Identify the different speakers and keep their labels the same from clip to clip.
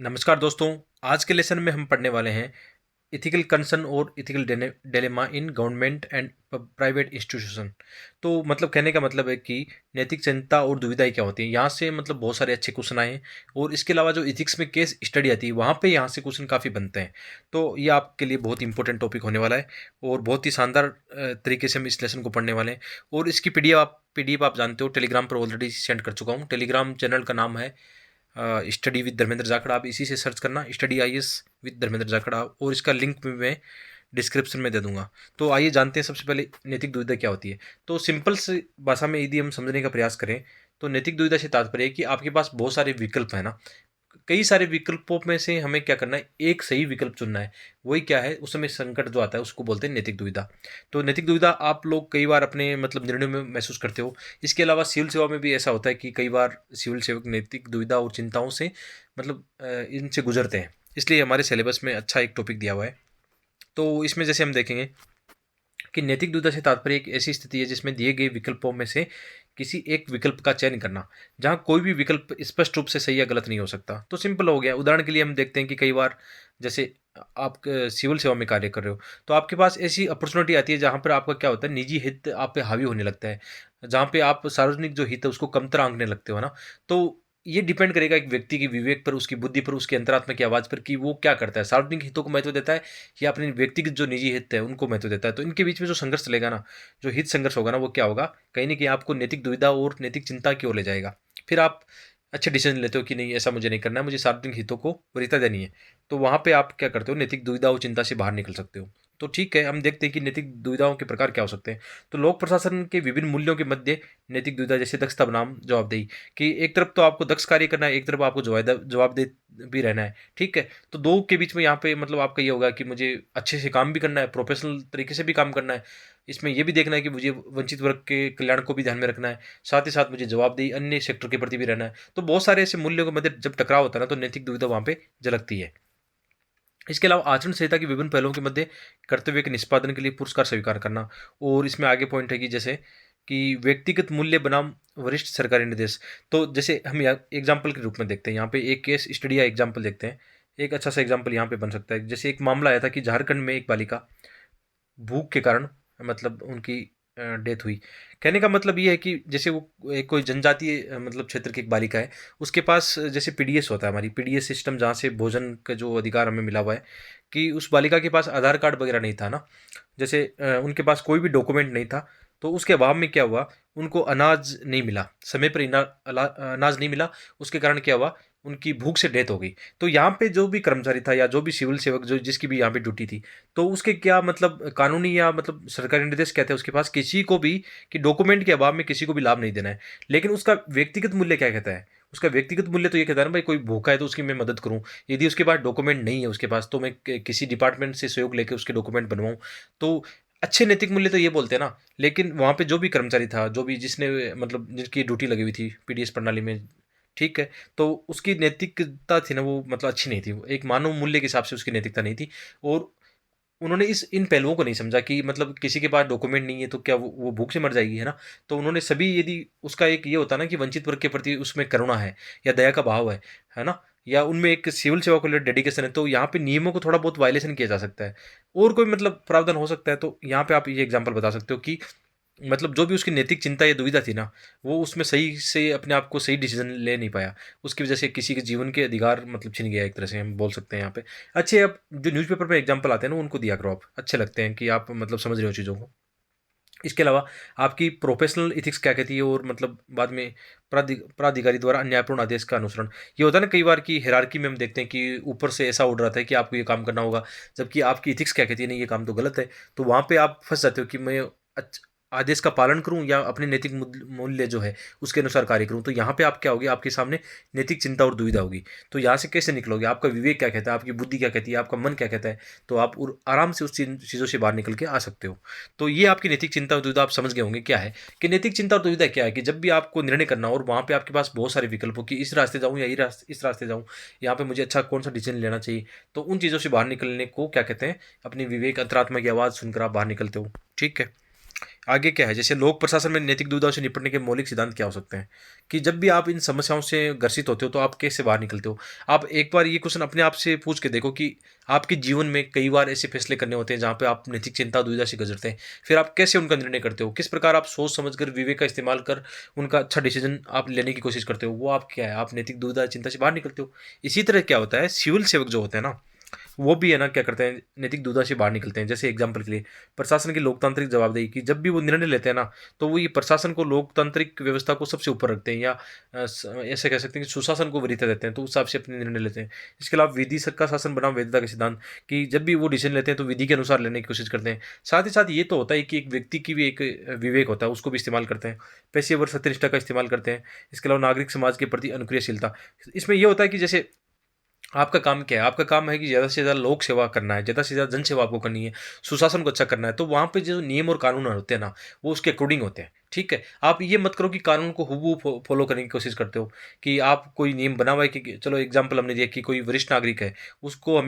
Speaker 1: नमस्कार दोस्तों। आज के लेसन में हम पढ़ने वाले हैं इथिकल कंसर्न और ethical dilemma in government and private institution. तो मतलब कहने का मतलब है कि नैतिक चिंता और दुविधाएं क्या होती हैं। यहाँ से मतलब बहुत सारे अच्छे क्वेश्चन आए हैं और इसके अलावा जो इथिक्स में केस स्टडी आती है वहाँ पे यहाँ से क्वेश्चन काफ़ी बनते हैं। तो ये आपके लिए बहुत इंपॉर्टेंट टॉपिक होने वाला है और बहुत ही शानदार तरीके से हम इस लेसन को पढ़ने वाले हैं। और इसकी पीडीएफ आप जानते हो, टेलीग्राम पर ऑलरेडी सेंड कर चुका हूँ। टेलीग्राम चैनल का नाम है स्टडी विद धर्मेंद्र जाखड़। आप इसी से सर्च करना, study IAS with Dharmendra Jakhar, और इसका लिंक भी मैं डिस्क्रिप्शन में दे दूंगा। तो आइए जानते हैं सबसे पहले नैतिक दुविधा क्या होती है। तो सिंपल से भाषा में यदि हम समझने का प्रयास करें तो नैतिक दुविधा से तात्पर्य है कि आपके पास बहुत सारे विकल्प है ना। कई सारे विकल्पों में से हमें क्या करना है, एक सही विकल्प चुनना है। वही क्या है, उस समय संकट जो आता है उसको बोलते हैं नैतिक दुविधा। तो नैतिक दुविधा आप लोग कई बार अपने मतलब निर्णय में महसूस करते हो। इसके अलावा सिविल सेवा में भी ऐसा होता है कि कई बार सिविल सेवक नैतिक दुविधा और चिंताओं से मतलब इनसे गुजरते हैं। इसलिए हमारे सिलेबस में अच्छा एक टॉपिक दिया हुआ है। तो इसमें जैसे हम देखेंगे कि नैतिक दुविधा से तात्पर्य एक ऐसी स्थिति है जिसमें दिए गए विकल्पों में से किसी एक विकल्प का चयन करना, जहां कोई भी विकल्प स्पष्ट रूप से सही या गलत नहीं हो सकता। तो सिंपल हो गया। उदाहरण के लिए हम देखते हैं कि कई बार जैसे आप सिविल सेवा में कार्य कर रहे हो तो आपके पास ऐसी अपॉर्चुनिटी आती है जहां पर आपका क्या होता है, निजी हित आप पे हावी होने लगता है, जहां पे आप सार्वजनिक जो हित है उसको कमतर आंकने लगते हो ना। तो ये डिपेंड करेगा एक व्यक्ति की विवेक पर, उसकी बुद्धि पर, उसकी अंतरात्मा की आवाज़ पर कि वो क्या करता है, सार्वजनिक हितों को महत्व देता है या अपने व्यक्तिगत जो निजी हित है उनको महत्व देता है। तो इनके बीच में जो संघर्ष चलेगा ना, जो हित संघर्ष होगा ना, वो क्या होगा, कहीं ना कहीं आपको नैतिक दुविधा और नैतिक चिंता की ओर ले जाएगा। फिर आप अच्छे डिसीजन लेते हो कि नहीं, ऐसा मुझे नहीं करना है, मुझे सार्वजनिक हितों को वरीयता देनी है। तो वहाँ पे आप क्या करते हो, नैतिक दुविधा और चिंता से बाहर निकल सकते हो। तो ठीक है, हम देखते हैं कि नैतिक दुविधाओं के प्रकार क्या हो सकते हैं। तो लोक प्रशासन के विभिन्न मूल्यों के मध्य नैतिक दुविधा जैसे दक्षता बनाम जवाबदेही, कि एक तरफ तो आपको दक्ष कार्य करना है, एक तरफ आपको जवाबदेह भी रहना है। ठीक है, तो दो के बीच में यहाँ पे मतलब आपका ये होगा कि मुझे अच्छे से काम भी करना है, प्रोफेशनल तरीके से भी काम करना है। इसमें ये भी देखना है कि मुझे वंचित वर्ग के कल्याण को भी ध्यान में रखना है, साथ ही साथ मुझे जवाबदेही अन्य सेक्टर के प्रति भी रहना है। तो बहुत सारे ऐसे मूल्यों के मध्य जब टकराव होता है ना, तो नैतिक दुविधा वहाँ पे झलकती है। इसके अलावा आचरण संहिता के विभिन्न पहलुओं के मध्य कर्तव्य के निष्पादन के लिए पुरस्कार स्वीकार करना। और इसमें आगे पॉइंट है कि जैसे कि व्यक्तिगत मूल्य बनाम वरिष्ठ सरकारी निर्देश। तो जैसे हम यहाँ एग्जाम्पल के रूप में देखते हैं, यहाँ पे एक केस स्टडी या एग्जाम्पल देखते हैं। एक अच्छा सा एग्जाम्पल यहाँ पे बन सकता है। जैसे एक मामला आया था कि झारखंड में एक बालिका भूख के कारण मतलब उनकी डेथ हुई। कहने का मतलब ये है कि जैसे वो एक कोई जनजातीय मतलब क्षेत्र की एक बालिका है, उसके पास जैसे पीडीएस होता है, हमारी पीडीएस सिस्टम जहाँ से भोजन का जो अधिकार हमें मिला हुआ है, कि उस बालिका के पास आधार कार्ड वगैरह नहीं था ना। जैसे उनके पास कोई भी डॉक्यूमेंट नहीं था। तो उसके अभाव में क्या हुआ, उनको अनाज नहीं मिला, समय पर अनाज नहीं मिला। उसके कारण क्या हुआ, उनकी भूख से डेथ हो गई। तो यहाँ पे जो भी कर्मचारी था या जो भी सिविल सेवक जो जिसकी भी यहाँ पे ड्यूटी थी, तो उसके क्या मतलब कानूनी या मतलब सरकारी निर्देश कहते हैं उसके पास किसी को भी कि डॉक्यूमेंट के अभाव में किसी को भी लाभ नहीं देना है। लेकिन उसका व्यक्तिगत मूल्य क्या कहता है, उसका व्यक्तिगत मूल्य तो ये कहता है ना, भाई कोई भूखा है तो उसकी मैं मदद करूं। यदि उसके पास डॉक्यूमेंट नहीं है उसके पास, तो मैं किसी डिपार्टमेंट से सहयोग लेकर उसके डॉक्यूमेंट बनवाऊं। तो अच्छे नैतिक मूल्य तो ये बोलते हैं ना। लेकिन वहाँ पे जो भी कर्मचारी था, जो भी जिसने मतलब जिसकी ड्यूटी लगी हुई थी पीडीएस प्रणाली में, ठीक है, तो उसकी नैतिकता थी ना, वो मतलब अच्छी नहीं थी। वो एक मानव मूल्य के हिसाब से उसकी नैतिकता नहीं थी। और उन्होंने इस इन पहलुओं को नहीं समझा कि मतलब किसी के पास डॉक्यूमेंट नहीं है तो क्या वो भूख से मर जाएगी, है ना। तो उन्होंने सभी, यदि उसका एक ये होता ना कि वंचित वर्ग के प्रति उसमें करुणा है या दया का भाव है ना, या उनमें एक सिविल सेवा को लेकर डेडिकेशन है, तो यहाँ पे नियमों को थोड़ा बहुत वायलेशन किया जा सकता है और कोई मतलब प्रावधान हो सकता है। तो यहाँ पे आप ये एग्जाम्पल बता सकते हो कि मतलब जो भी उसकी नैतिक चिंता या दुविधा थी ना, वो उसमें सही से अपने आप को सही डिसीजन ले नहीं पाया। उसकी वजह से किसी के जीवन के अधिकार मतलब छिन गया, एक तरह से हम बोल सकते हैं यहाँ पे। अच्छे, अब जो न्यूज़पेपर में एग्जाम्पल आते हैं ना, उनको दिया करो आप, अच्छे लगते हैं कि आप मतलब समझ रहे हो चीज़ों को। इसके अलावा आपकी प्रोफेशनल इथिक्स क्या कहती है, और मतलब बाद में प्राधिकारी द्वारा अन्यायपूर्ण आदेश का अनुसरण। ये होता है ना कई बार कि हायरार्की में हम देखते हैं कि ऊपर से ऐसा ऑर्डर आता है कि आपको ये काम करना होगा, जबकि आपकी इथिक्स क्या कहती है, नहीं ये काम तो गलत है। तो वहाँ पे आप फंस जाते हो कि मैं आदेश का पालन करूं या अपने नैतिक मूल्य जो है उसके अनुसार कार्य करूं। तो यहाँ पे आप क्या होगी, आपके सामने नैतिक चिंता और दुविधा होगी। तो यहाँ से कैसे निकलोगे, आपका विवेक क्या कहता है, आपकी बुद्धि क्या कहती है, आपका मन क्या कहता है। तो आप आराम से उस चीज़ों से बाहर निकल के आ सकते हो। तो ये आपकी नैतिक चिंता और दुविधा आप समझ गए होंगे क्या है। कि नैतिक चिंता और दुविधा क्या है, कि जब भी आपको निर्णय करना हो और वहाँ पे आपके पास बहुत सारे विकल्प हो कि इस रास्ते जाऊँ या इस रास्ते जाऊँ, यहाँ पे मुझे अच्छा कौन सा डिसीजन लेना चाहिए, तो उन चीज़ों से बाहर निकलने को क्या कहते हैं, अपनी विवेक अंतरात्मा की आवाज़ सुनकर आप बाहर निकलते हो। ठीक है। आगे क्या है, जैसे लोक प्रशासन में नैतिक दुविधाओं से निपटने के मौलिक सिद्धांत क्या हो सकते हैं, कि जब भी आप इन समस्याओं से ग्रसित होते हो तो आप कैसे बाहर निकलते हो। आप एक बार ये क्वेश्चन अपने आप से पूछ के देखो कि आपके जीवन में कई बार ऐसे फैसले करने होते हैं जहाँ पे आप नैतिक चिंता दुविधा से गुजरते हैं, फिर आप कैसे उनका निर्णय करते हो, किस प्रकार आप सोच समझ कर विवेक का इस्तेमाल कर उनका अच्छा डिसीजन आप लेने की कोशिश करते हो, वो आप क्या है, आप नैतिक दुविधा चिंता से बाहर निकलते हो। इसी तरह क्या होता है, सिविल सेवक जो होते हैं ना, वो भी है ना क्या करते हैं, नैतिक दुविधा से बाहर निकलते हैं। जैसे एग्जाम्पल के लिए प्रशासन की लोकतांत्रिक जवाबदेही, की जब भी वो निर्णय लेते हैं ना, तो वो ये प्रशासन को, लोकतांत्रिक व्यवस्था को सबसे ऊपर रखते हैं, या ऐसे कह सकते हैं कि सुशासन को वरीयता देते हैं, तो उस हिसाब से अपने निर्णय लेते हैं। इसके अलावा विधि का शासन बनाम वैधता का सिद्धांत, कि जब भी वो डिसीजन लेते हैं तो विधि के अनुसार लेने की कोशिश करते हैं। साथ ही साथ ये तो होता है कि एक व्यक्ति की भी एक विवेक होता है, उसको भी इस्तेमाल करते हैं। पेशेवर सत्यनिष्ठा का इस्तेमाल करते हैं। इसके अलावा नागरिक समाज के प्रति अनुक्रियाशीलता, इसमें ये होता है कि जैसे आपका काम क्या है? आपका काम है कि ज़्यादा से ज़्यादा लोक सेवा करना है, ज़्यादा से ज़्यादा जन सेवा आपको करनी है, सुशासन को अच्छा करना है, तो वहाँ पे जो नियम और कानून होते हैं ना, वो उसके अकॉर्डिंग होते हैं, ठीक है? आप ये मत करो कि कानून को हूबहू फ़ॉलो करने की कोशिश करते हो, कि आप कोई नियम बना हुआ है कि चलो एग्ज़ाम्पल हमने दिया कि कोई वरिष्ठ नागरिक है, उनको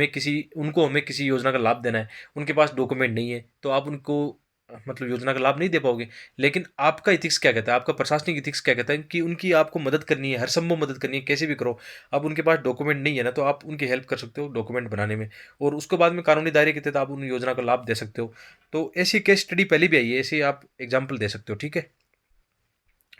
Speaker 1: हमें किसी योजना का लाभ देना है, उनके पास डॉक्यूमेंट नहीं है, तो आप उनको मतलब योजना का लाभ नहीं दे पाओगे। लेकिन आपका एथिक्स क्या कहता है, आपका प्रशासनिक एथिक्स क्या कहता है कि उनकी आपको मदद करनी है, हर संभव मदद करनी है, कैसे भी करो। अब उनके पास डॉक्यूमेंट नहीं है ना, तो आप उनकी हेल्प कर सकते हो डॉक्यूमेंट बनाने में, और उसके बाद में कानूनी दायरे के तहत आप उन योजना का लाभ दे सकते हो। तो ऐसी केस स्टडी पहले भी आई है, ऐसे आप एग्जाम्पल दे सकते हो, ठीक है।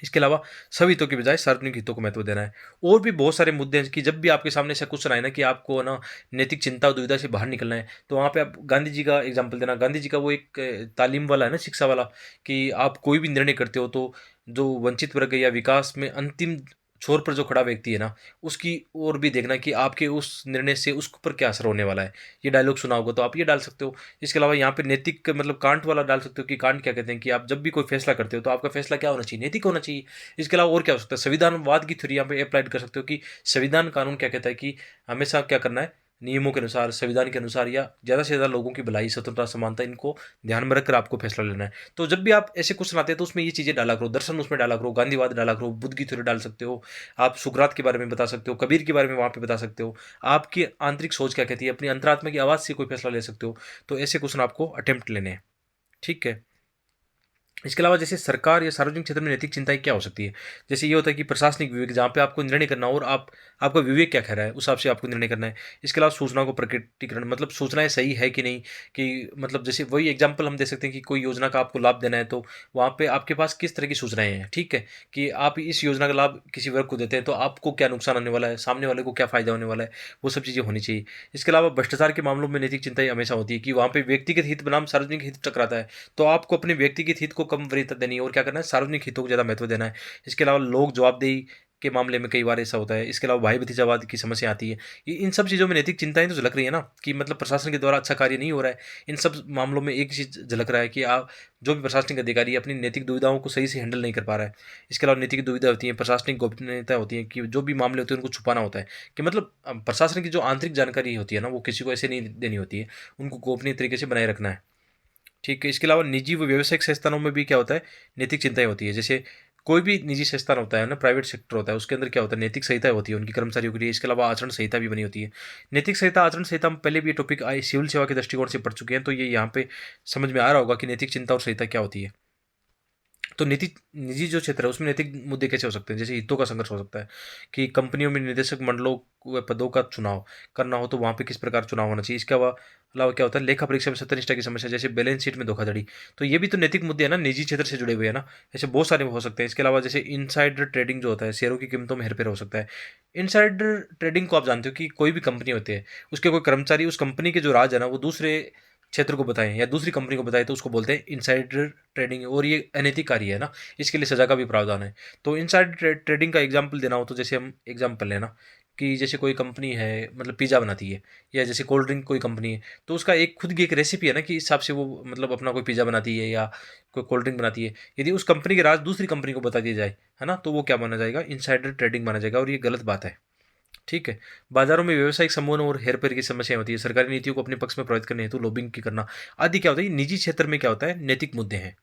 Speaker 1: इसके अलावा सभी हितों के बजाय सार्वजनिक हितों को महत्व देना है। और भी बहुत सारे मुद्दे हैं कि जब भी आपके सामने ऐसा क्वेश्चन आए ना कि आपको ना नैतिक चिंता और दुविधा से बाहर निकलना है, तो वहाँ पे आप गांधी जी का एग्जाम्पल देना। गांधी जी का वो एक तालीम वाला है ना, शिक्षा वाला, कि आप कोई भी निर्णय करते हो तो जो वंचित वर्ग है या विकास में अंतिम छोर पर जो खड़ा व्यक्ति है ना, उसकी ओर भी देखना कि आपके उस निर्णय से उस पर क्या असर होने वाला है। ये डायलॉग सुना होगा तो आप ये डाल सकते हो। इसके अलावा यहाँ पे नैतिक मतलब कांट वाला डाल सकते हो, कि कांट क्या कहते हैं कि आप जब भी कोई फैसला करते हो तो आपका फैसला क्या होना चाहिए, नैतिक होना चाहिए। इसके अलावा और क्या हो सकता है, संविधानवाद की थ्योरी यहाँ पे अप्लाइड कर सकते हो, कि संविधान कानून क्या कहता है कि हमेशा क्या करना है, नियमों के अनुसार, संविधान के अनुसार, या ज़्यादा से ज़्यादा लोगों की भलाई, स्वतंत्रता, समानता, इनको ध्यान में रखकर आपको फैसला लेना है। तो जब भी आप ऐसे क्वेश्चन आते हैं तो उसमें ये चीज़ें डाला करो, दर्शन उसमें डाला करो, गांधीवाद डाला करो, बुद्ध की थ्योरी डाल सकते हो, आप सुकरात के बारे में बता सकते हो, कबीर के बारे में वहाँ पे बता सकते हो, आपकी आंतरिक सोच क्या कहती है, अपनी अंतरात्मा की आवाज़ से कोई फैसला ले सकते हो। तो ऐसे क्वेश्चन आपको अटेम्प्ट लेने हैं, ठीक है। इसके अलावा जैसे सरकार या सार्वजनिक क्षेत्र में नैतिक चिंताएँ क्या हो सकती है? जैसे ये होता है कि प्रशासनिक विवेक, जहाँ पे आपको निर्णय करना हो और आपका विवेक क्या कह रहा है, उस हिसाब से आपको निर्णय करना है। इसके अलावा सूचना को प्रकटीकरण, मतलब सूचनाएँ सही है कि नहीं, कि मतलब जैसे वही एग्ज़ाम्पल हम दे सकते हैं कि कोई योजना का आपको लाभ देना है, तो वहाँ पे आपके पास किस तरह की सूचनाएँ हैं, ठीक है? कि आप इस योजना का लाभ किसी वर्ग को देते हैं, तो आपको क्या नुकसान होने वाला है, सामने वाले को क्या फ़ायदा होने वाला है, वो सब चीज़ें होनी चाहिए। इसके अलावा भ्रष्टाचार के मामलों में नैतिक चिंताएँ हमेशा होती है, कि वहाँ पे व्यक्तिगत हित बनाम सार्वजनिक हित टकराता है। तो आपको अपने व्यक्तिगत हित को कम वरीयता देनी है और क्या करना है, सार्वजनिक हितों को ज़्यादा महत्व देना है। इसके अलावा लोक जवाबदेही के मामले में कई बार ऐसा होता है। इसके अलावा भाई भतीजावाद की समस्या आती है। ये इन सब चीज़ों में नैतिक चिंताएँ तो झलक रही है ना, कि मतलब प्रशासन के द्वारा अच्छा कार्य नहीं हो रहा है। इन सब मामलों में एक चीज़ झलक रहा है कि आप, जो भी प्रशासनिक अधिकारी है, अपनी नैतिक दुविधाओं को सही से हैंडल नहीं कर पा रहा है। इसके अलावा नैतिक दुविधा होती है, प्रशासनिक गोपनीयता होती है, कि जो भी मामले होते हैं उनको छुपाना होता है, कि मतलब प्रशासन की जो आंतरिक जानकारी होती है ना, वो किसी को ऐसे नहीं देनी होती है, उनको गोपनीय तरीके से बनाए रखना है। ठीक है, इसके अलावा निजी व व्यावसायिक संस्थानों में भी क्या होता है, नैतिक चिंताएँ होती है। जैसे कोई भी निजी संस्थान होता है ना, प्राइवेट सेक्टर होता है, उसके अंदर क्या होता है, नैतिक संहिता होती है उनकी कर्मचारियों के लिए। इसके अलावा आचरण संहिता भी बनी होती है। नैतिक संहिता, आचरण संहिता, हम पहले भी ये टॉपिक सिविल सेवा के दृष्टिकोण से पढ़ चुके हैं, तो ये यहाँ पे समझ में आ रहा होगा कि नैतिक चिंता और संहिता क्या होती है। तो नैतिक निजी जो क्षेत्र है उसमें नैतिक मुद्दे कैसे हो सकते हैं, जैसे हितों का संघर्ष हो सकता है, कि कंपनियों में निदेशक मंडलों व पदों का चुनाव करना हो तो वहाँ पे किस प्रकार चुनाव होना चाहिए। इसके अलावा क्या होता है, लेखा परीक्षा में सत्यनिष्ठा की समस्या, जैसे बैलेंस शीट में धोखाधड़ी। तो ये भी तो नैतिक मुद्दे हैं ना, निजी क्षेत्र से जुड़े हुए हैं ना, ऐसे बहुत सारे हो सकते हैं। इसके अलावा जैसे इनसाइडर ट्रेडिंग जो होता है, शेयरों की कीमतों में हेरफेर हो सकता है। इनसाइडर ट्रेडिंग को आप जानते हो कि कोई भी कंपनी होती है, उसके कोई कर्मचारी उस कंपनी के जो राज है ना, वो दूसरे क्षेत्र को बताएं या दूसरी कंपनी को बताएं, तो उसको बोलते हैं इनसाइडर ट्रेडिंग, और ये अनैतिक कार्य है ना, इसके लिए सजा का भी प्रावधान है। तो इनसाइड ट्रेडिंग का एग्जाम्पल देना हो तो जैसे हम एग्जाम्पल लेना, कि जैसे कोई कंपनी है, मतलब पिज़्ज़ा बनाती है, या जैसे कोल्ड ड्रिंक कोई कंपनी है, तो उसका एक खुद की एक रेसिपी है ना, कि इस हिसाब से वो मतलब अपना कोई पिज़्ज़ा बनाती है या कोई कोल्ड ड्रिंक बनाती है। यदि उस कंपनी के राज दूसरी कंपनी को बता दिया जाए, है ना, तो वो क्या माना जाएगा, इनसाइडर ट्रेडिंग माना जाएगा, और ये गलत बात है। ठीक है। बाजारों में व्यावसायिक समूहों और हेर-फेर की समस्याएँ होती है। सरकारी नीतियों को अपने पक्ष में प्रभावित करने हेतु लॉबिंग की करना आदि क्या होता है, ये निजी क्षेत्र में क्या होता है, नैतिक मुद्दे हैं।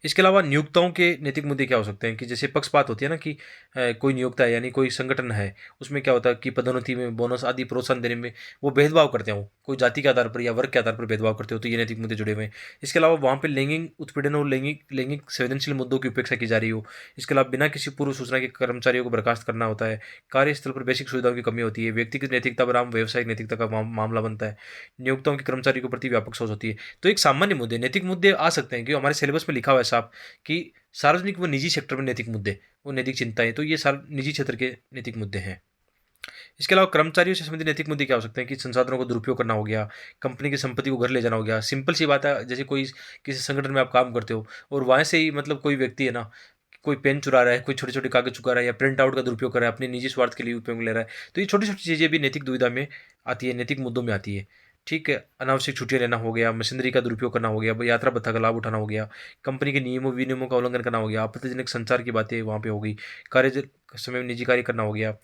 Speaker 1: इसके अलावा नियोक्ताओं के नैतिक मुद्दे क्या हो सकते हैं कि जैसे पक्षपात होती है ना कि कोई नियोक्ता है यानी कोई संगठन है, उसमें क्या होता है कि पदोन्नति में, बोनस आदि प्रोत्साहन देने में वो भेदभाव करते हो, कोई जाति के आधार पर या वर्ग के आधार पर भेदभाव करते हो, तो ये नैतिक मुद्दे जुड़े हुए हैं। इसके अलावा वहाँ पे लैंगिक उत्पीड़न और लैंगिक लैंगिक संवेदनशील मुद्दों की उपेक्षा की जा रही हो। इसके अलावा बिना किसी पूर्व सूचना के कर्मचारियों को बर्खास्त करना होता है। कार्यस्थल पर बेसिक सुविधाओं की कमी होती है। व्यक्तिगत नैतिकता बनाम व्यावसायिक नैतिकता का मामला बनता है। नियोक्ताओं की कर्मचारियों के प्रति व्यापक सोच होती है। तो एक सामान्य मुद्दे, नैतिक मुद्दे आ सकते हैं कि हमारे सिलेबस में लिखा हुआ है साफ कि सार्वजनिक व निजी सेक्टर में नैतिक मुद्दे, वो नैतिक चिंताएं, तो ये निजी क्षेत्र के नैतिक मुद्दे हैं। इसके अलावा कर्मचारियों से संबंधित नैतिक मुद्दे क्या हो सकते हैं कि संसाधनों को दुरुपयोग करना हो गया, कंपनी की संपत्ति को घर ले जाना हो गया। सिंपल सी बात है, जैसे कोई किसी संगठन में आप काम करते हो और वहाँ से ही मतलब कोई व्यक्ति है ना, कोई पेन चुरा रहा है, कोई छोटे छोटे कागज चुरा रहा है या प्रिंट आउट का दुरुपयोग कर रहा है, अपने निजी स्वार्थ के लिए उपयोग में ले रहा है, तो ये छोटी छोटी चीज़ें भी नैतिक दुविधा में आती है, नैतिक मुद्दों में आती है। ठीक है, अनावश्यक छुट्टियां लेना हो गया, मशीनरी का दुरुपयोग करना हो गया, यात्रा भत्ता का लाभ उठाना हो गया, कंपनी के नियमों विनियमों का उल्लंघन करना हो गया, आपत्तिजनक संचार की बातें वहाँ पे हो गई, कार्य समय में निजी कार्य करना हो गया,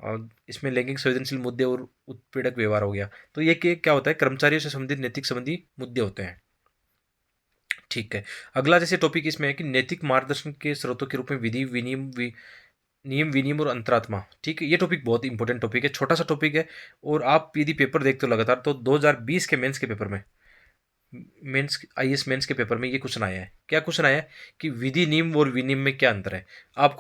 Speaker 1: और इसमें लैंगिक संवेदनशील मुद्दे और उत्पीड़क व्यवहार हो गया। तो ये क्या होता है, कर्मचारियों से संबंधित नैतिक संबंधी मुद्दे होते हैं। ठीक है, अगला जैसे टॉपिक इसमें है कि नैतिक मार्गदर्शन के स्रोतों के रूप में विधि विनियम नियम विनियम और अंतरात्मा। ठीक है, ये टॉपिक बहुत इंपॉर्टेंट टॉपिक है, छोटा सा टॉपिक है, और आप यदि पेपर देखते हो लगातार तो 2020 के मेंस के पेपर में, मेंस आईएएस मेंस के पेपर में ये क्वेश्चन आया है। क्या क्वेश्चन आया है कि विधि नियम और विनियम में क्या अंतर है। आपको